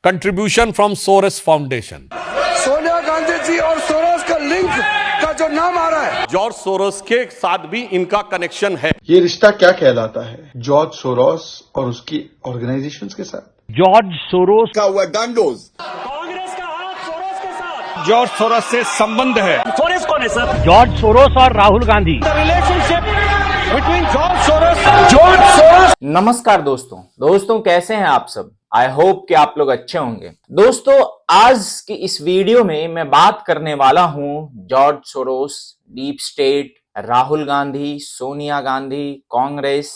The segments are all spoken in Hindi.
contribution from Soros Foundation. Sonia Gandhi ji और सोरोस का लिंक का जो नाम आ रहा है, जॉर्ज सोरोस के साथ भी इनका कनेक्शन है। ये रिश्ता क्या कहलाता है जॉर्ज सोरोस और उसकी ऑर्गेनाइजेशंस के साथ? जॉर्ज सोरोस का हुआ डंडोज। कांग्रेस का हाथ सोरोस के साथ। जॉर्ज सोरोस से संबंध है। सोरोस कौन है सर? जॉर्ज सोरोस और Rahul Gandhi. The relationship between George Soros. नमस्कार दोस्तों कैसे हैं आप सब? आई होप कि आप लोग अच्छे होंगे। दोस्तों आज की इस वीडियो में मैं बात करने वाला हूं George Soros, deep state, Rahul Gandhi, Sonia Gandhi, Congress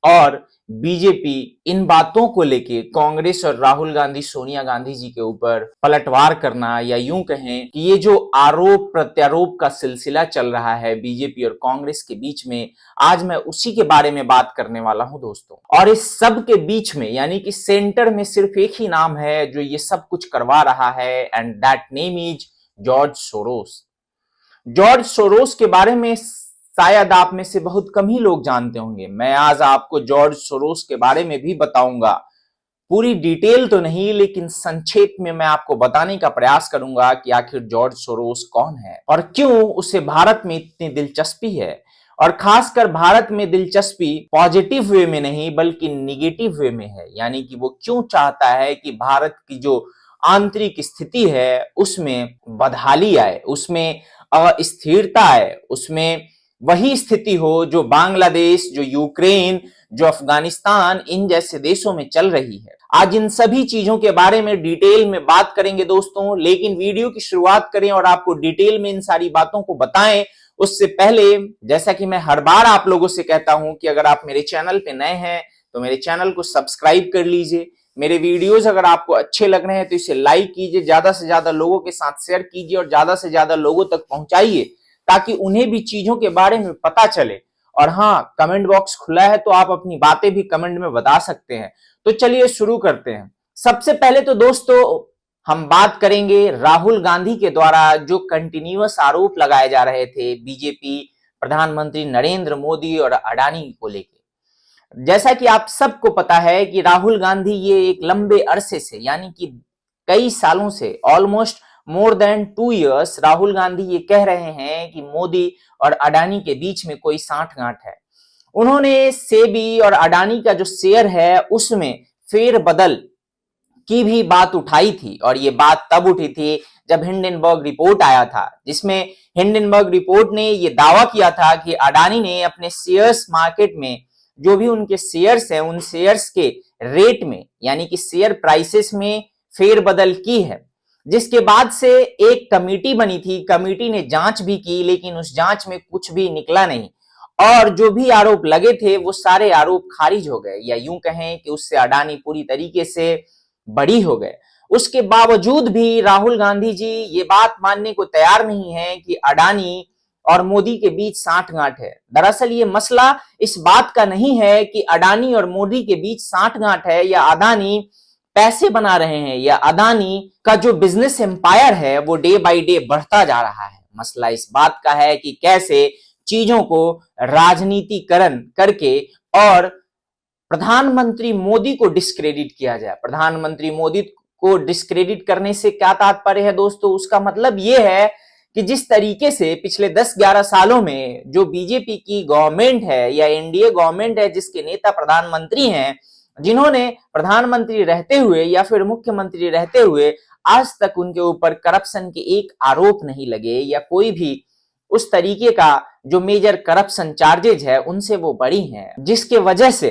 और बीजेपी, इन बातों को लेके कांग्रेस और राहुल गांधी, सोनिया गांधी जी के ऊपर पलटवार करना, या यूं कहें कि ये जो आरोप प्रत्यारोप का सिलसिला चल रहा है बीजेपी और कांग्रेस के बीच में, आज मैं उसी के बारे में बात करने वाला हूं दोस्तों। और इस सब के बीच में यानी कि सेंटर में सिर्फ एक ही नाम है जो ये सब कुछ करवा रहा है, and that name is George Soros. George Soros के बारे में शायद आप में से बहुत कम ही लोग जानते होंगे। मैं आज आपको जॉर्ज सोरोस के बारे में भी बताऊंगा, पूरी डिटेल तो नहीं लेकिन संक्षेप में मैं आपको बताने का प्रयास करूंगा कि आखिर जॉर्ज सोरोस कौन है और क्यों उसे भारत में इतनी दिलचस्पी है, और खासकर भारत में दिलचस्पी पॉजिटिव वे में नहीं बल्कि निगेटिव वे में है। यानी कि वो क्यों चाहता है कि भारत की जो आंतरिक स्थिति है उसमें बदहाली आए, उसमें अस्थिरता आए, उसमें वही स्थिति हो जो बांग्लादेश, जो यूक्रेन, जो अफगानिस्तान, इन जैसे देशों में चल रही है। आज इन सभी चीजों के बारे में डिटेल में बात करेंगे दोस्तों, लेकिन वीडियो की शुरुआत करें और आपको डिटेल में इन सारी बातों को बताएं उससे पहले, जैसा कि मैं हर बार आप लोगों से कहता हूं कि अगर आप मेरे चैनल पे नए हैं तो मेरे चैनल को सब्सक्राइब कर लीजिए। मेरे वीडियोस अगर आपको अच्छे लग रहे हैं तो इसे लाइक कीजिए, ज्यादा से ज्यादा लोगों के साथ शेयर कीजिए और ज्यादा से ज्यादा लोगों तक पहुंचाइए ताकि उन्हें भी चीजों के बारे में पता चले। और हाँ, कमेंट बॉक्स खुला है तो आप अपनी बातें भी कमेंट में बता सकते हैं। तो चलिए शुरू करते हैं। सबसे पहले तो दोस्तों हम बात करेंगे राहुल गांधी के द्वारा जो कंटिन्यूअस आरोप लगाए जा रहे थे बीजेपी, प्रधानमंत्री नरेंद्र मोदी और अडानी को लेकर। जैसा कि आप सबको पता है कि राहुल गांधी ये एक लंबे अरसे से यानी कि कई सालों से, almost more than 2 years, Rahul Gandhi ये कह रहे हैं कि मोदी और अडानी के बीच में कोई सांठगांठ है। उन्होंने सेबी और अडानी का जो शेयर है उसमें फेरबदल की भी बात उठाई थी, और ये बात तब उठी थी जब हिंडनबर्ग रिपोर्ट आया था, जिसमें हिंडनबर्ग रिपोर्ट ने ये दावा किया था कि अडानी ने अपने शेयर्स मार्केट में जो भी उनके शेयर्स हैं उन शेयर्स के रेट में यानी कि शेयर प्राइसेस में फेरबदल की है, जिसके बाद से एक कमेटी बनी थी। कमेटी ने जांच भी की लेकिन उस जांच में कुछ भी निकला नहीं, और जो भी आरोप लगे थे वो सारे आरोप खारिज हो गए, या यूं कहें कि उससे अडानी पूरी तरीके से बरी हो गए। उसके बावजूद भी राहुल गांधी जी ये बात मानने को तैयार नहीं है कि अडानी और मोदी के बीच सांठगांठ है। दरअसल ये मसला इस बात का नहीं है कि अडानी और मोदी के बीच सांठगांठ है, या अडानी पैसे बना रहे हैं, या अडानी का जो बिजनेस एम्पायर है वो डे बाय डे बढ़ता जा रहा है। मसला इस बात का है कि कैसे चीजों को राजनीतिकरण करके और प्रधानमंत्री मोदी को डिस्क्रेडिट किया जाए। प्रधानमंत्री मोदी को डिस्क्रेडिट करने से क्या तात्पर्य है दोस्तों? उसका मतलब यह है कि जिस तरीके से पिछले 10-11 सालों में जो बीजेपी की गवर्नमेंट है या एनडीए गवर्नमेंट है, जिसके नेता प्रधानमंत्री हैं, जिन्होंने प्रधानमंत्री रहते हुए या फिर मुख्यमंत्री रहते हुए आज तक उनके ऊपर करप्शन के एक आरोप नहीं लगे, या कोई भी उस तरीके का जो मेजर करप्शन चार्जेज है उनसे वो बरी हैं, जिसके वजह से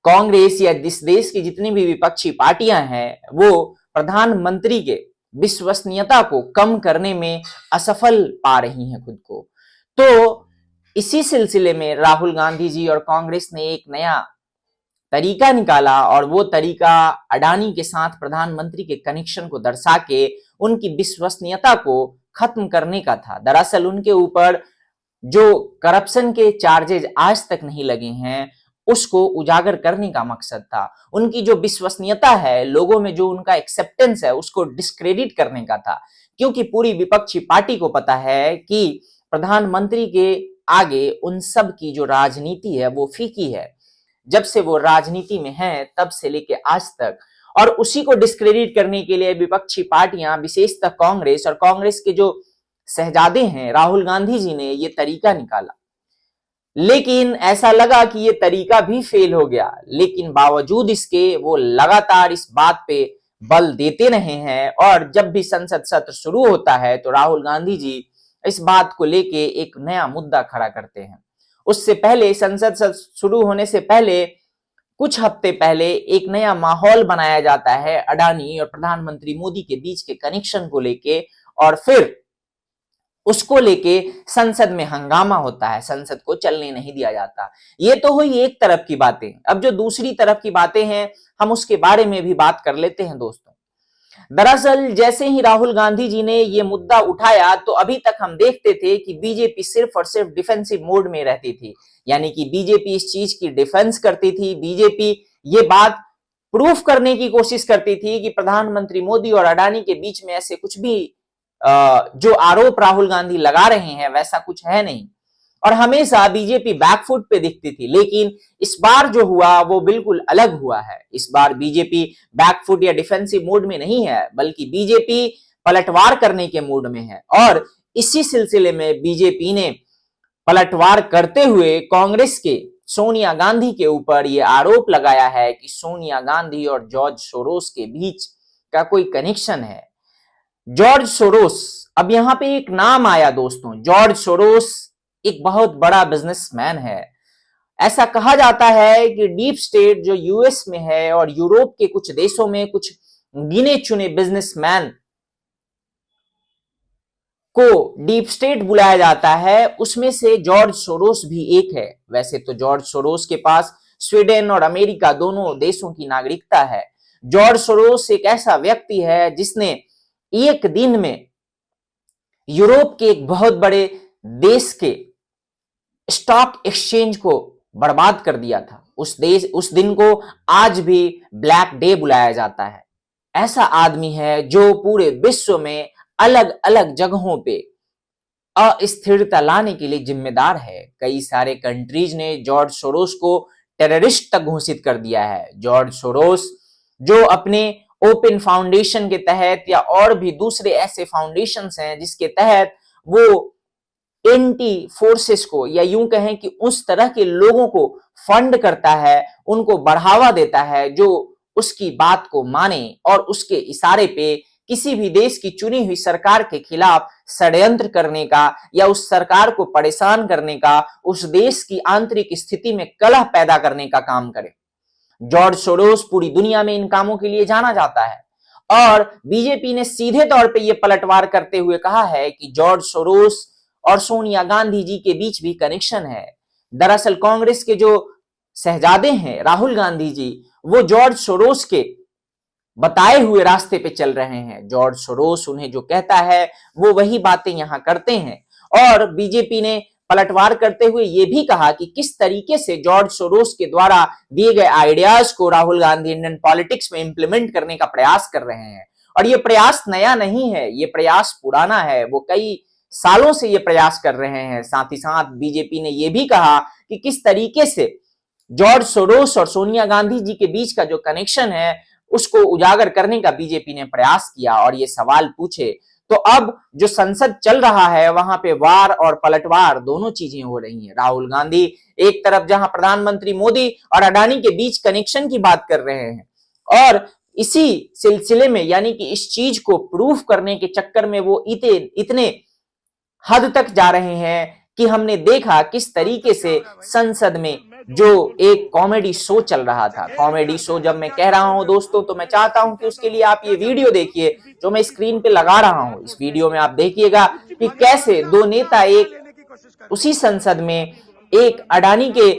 कांग्रेस या इस देश की जितनी भी विपक्षी पार्टियां हैं वो प्रधानमंत्री के विश्वसनीयता को कम करने में असफल पा रही हैं खुद को। तो इसी सिलसिले में राहुल गांधी जी और कांग्रेस ने एक नया तरीका निकाला, और वो तरीका अडानी के साथ प्रधानमंत्री के कनेक्शन को दर्शा के उनकी विश्वसनीयता को खत्म करने का था। दरअसल उनके ऊपर जो करप्शन के चार्जेज आज तक नहीं लगे हैं उसको उजागर करने का मकसद था। उनकी जो विश्वसनीयता है, लोगों में जो उनका एक्सेप्टेंस है, उसको डिस्क्रेडिट करने का था, क्योंकि पूरी विपक्षी पार्टी को पता है कि प्रधानमंत्री के आगे उन सब की जो राजनीति है वो फीकी है। जब से वो राजनीति में हैं तब से लेके आज तक और उसी को डिस्क्रेडिट करने के लिए विपक्षी पार्टियां, विशेषतः कांग्रेस और कांग्रेस के जो शहजादे हैं राहुल गांधी जी ने ये तरीका निकाला। लेकिन ऐसा लगा कि ये तरीका भी फेल हो गया, लेकिन बावजूद इसके वो लगातार इस बात पे बल देते रहे हैं और जब भी संसद सत्र शुरू होता है तो राहुल गांधी जी इस बात को लेके एक नया मुद्दा खड़ा करते हैं। उससे पहले, संसद सत्र शुरू होने से पहले कुछ हफ्ते पहले एक नया माहौल बनाया जाता है अडानी और प्रधानमंत्री मोदी के बीच के कनेक्शन को लेके, और फिर उसको लेके संसद में हंगामा होता है, संसद को चलने नहीं दिया जाता। ये तो हुई एक तरफ की बातें। अब जो दूसरी तरफ की बातें हैं हम उसके बारे में भी बात कर लेते हैं दोस्तों। दरअसल जैसे ही राहुल गांधी जी ने ये मुद्दा उठाया तो अभी तक हम देखते थे कि बीजेपी सिर्फ और सिर्फ डिफेंसिव मोड में रहती थी, यानी कि बीजेपी इस चीज की डिफेंस करती थी। बीजेपी ये बात प्रूफ करने की कोशिश करती थी कि प्रधानमंत्री मोदी और अडानी के बीच में ऐसे कुछ भी जो आरोप राहुल गांधी लगा रहे हैं वैसा कुछ है नहीं, और हमेशा बीजेपी बैकफुट पे दिखती थी। लेकिन इस बार जो हुआ वो बिल्कुल अलग हुआ है। इस बार बीजेपी बैकफुट या डिफेंसिव मोड में नहीं है, बल्कि बीजेपी पलटवार करने के मूड में है। और इसी सिलसिले में बीजेपी ने पलटवार करते हुए कांग्रेस के सोनिया गांधी के ऊपर ये आरोप लगाया है कि सोनिया गांधी और जॉर्ज सोरोस के बीच का कोई कनेक्शन है। जॉर्ज सोरोस, अब यहां पे एक नाम आया दोस्तों, जॉर्ज सोरोस एक बहुत बड़ा बिजनेसमैन है। ऐसा कहा जाता है कि डीप स्टेट जो यूएस में है और यूरोप के कुछ देशों में कुछ गिने चुने बिजनेसमैन को डीप स्टेट बुलाया जाता है, उसमें से जॉर्ज सोरोस भी एक है। वैसे तो जॉर्ज सोरोस के पास स्वीडन और अमेरिका दोनों देशों की नागरिकता है। जॉर्ज सोरोस एक ऐसा व्यक्ति है जिसने एक दिन में यूरोप के एक बहुत बड़े देश के स्टॉक एक्सचेंज को बर्बाद कर दिया था। उस दिन को आज भी ब्लैक डे बुलाया जाता है। ऐसा आदमी है जो पूरे विश्व में अलग अलग जगहों पे अस्थिरता लाने के लिए जिम्मेदार है। कई सारे कंट्रीज ने जॉर्ज सोरोस को टेररिस्ट तक घोषित कर दिया है। जॉर्ज सोरोस जो अपने ओपन फाउंडेशन के तहत या और भी दूसरे ऐसे फाउंडेशंस हैं जिसके तहत वो एंटी फोर्सेस को, या यूं कहें कि उस तरह के लोगों को फंड करता है, उनको बढ़ावा देता है जो उसकी बात को माने और उसके इशारे पे किसी भी देश की चुनी हुई सरकार के खिलाफ षड्यंत्र करने का या उस सरकार को परेशान करने का, उस देश की आंतरिक स्थिति में कलह पैदा करने का काम करे। जॉर्ज सोरोस पूरी दुनिया में इन कामों के लिए जाना जाता है और बीजेपी ने सीधे तौर पे ये पलटवार करते हुए कहा है कि जॉर्ज सोरोस और सोनिया गांधी जी के बीच भी कनेक्शन है। दरअसल कांग्रेस के जो शहजादे हैं राहुल गांधी जी, वो जॉर्ज सोरोस के बताए हुए रास्ते पे चल रहे हैं। जॉर्ज सोरोस उन्हें जो कहता है वो वही बातें यहां करते हैं। और बीजेपी ने पलटवार करते हुए ये भी कहा कि किस तरीके से जॉर्ज सोरोस के द्वारा दिए गए आइडियाज को राहुल गांधी इंडियन पॉलिटिक्स में इंप्लीमेंट करने का प्रयास कर रहे हैं। और ये प्रयास नया नहीं है, ये प्रयास पुराना है, वो कई सालों से ये प्रयास कर रहे हैं। साथ ही साथ बीजेपी ने ये भी कहा कि किस तरीके से जॉर्ज सोरोस और सोनिया गांधी जी के बीच का जो कनेक्शन है उसको उजागर करने का बीजेपी ने प्रयास किया और ये सवाल पूछे। तो अब जो संसद चल रहा है वहां पे वार और पलटवार दोनों चीजें हो रही हैं। राहुल गांधी एक तरफ जहां प्रधानमंत्री मोदी और अडानी के बीच कनेक्शन की बात कर रहे हैं और इसी सिलसिले में यानी कि इस चीज को प्रूफ करने के चक्कर में वो इतने हद तक जा रहे हैं कि हमने देखा किस तरीके से संसद में जो एक कॉमेडी शो चल रहा था। कॉमेडी शो जब मैं कह रहा हूं दोस्तों तो मैं चाहता हूं कि उसके लिए आप ये वीडियो देखिए जो मैं स्क्रीन पे लगा रहा हूं। इस वीडियो में आप देखिएगा कि कैसे दो नेता एक उसी संसद में एक अडानी के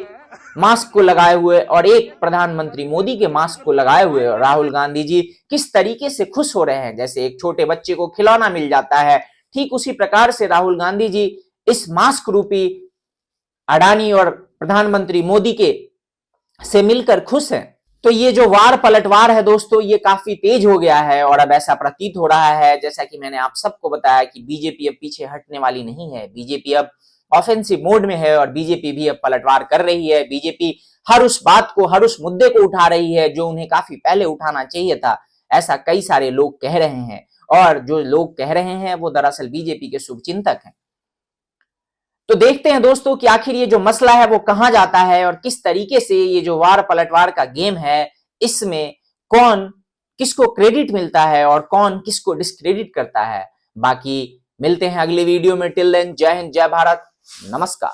मास्क को लगाए हुए और एक प्रधानमंत्री मोदी के मास्क को लगाए हुए राहुल गांधी जी किस तरीके से खुश हो रहे हैं, जैसे एक छोटे बच्चे को खिलौना मिल जाता है। ठीक उसी प्रकार से राहुल गांधी जी इस मास्क रूपी अडानी और प्रधानमंत्री मोदी के से मिलकर खुश हैं। तो ये जो वार पलटवार है दोस्तों ये काफी तेज हो गया है और अब ऐसा प्रतीत हो रहा है जैसा कि मैंने आप सबको बताया कि बीजेपी अब पीछे हटने वाली नहीं है। बीजेपी अब ऑफेंसिव मोड में है और बीजेपी भी अब पलटवार कर रही है। बीजेपी हर उस बात को, हर उस मुद्दे को उठा रही है जो उन्हें काफी पहले उठाना चाहिए था। ऐसा कई सारे लोग कह रहे हैं, और जो लोग कह रहे हैं वो दरअसल बीजेपी के शुभचिंतक हैं। तो देखते हैं दोस्तों कि आखिर ये जो मसला है वो कहां जाता है, और किस तरीके से ये जो वार पलटवार का गेम है, इसमें कौन किसको क्रेडिट मिलता है और कौन किसको डिस्क्रेडिट करता है। बाकी मिलते हैं अगली वीडियो में। टिल देन, जय हिंद, जय भारत, नमस्कार।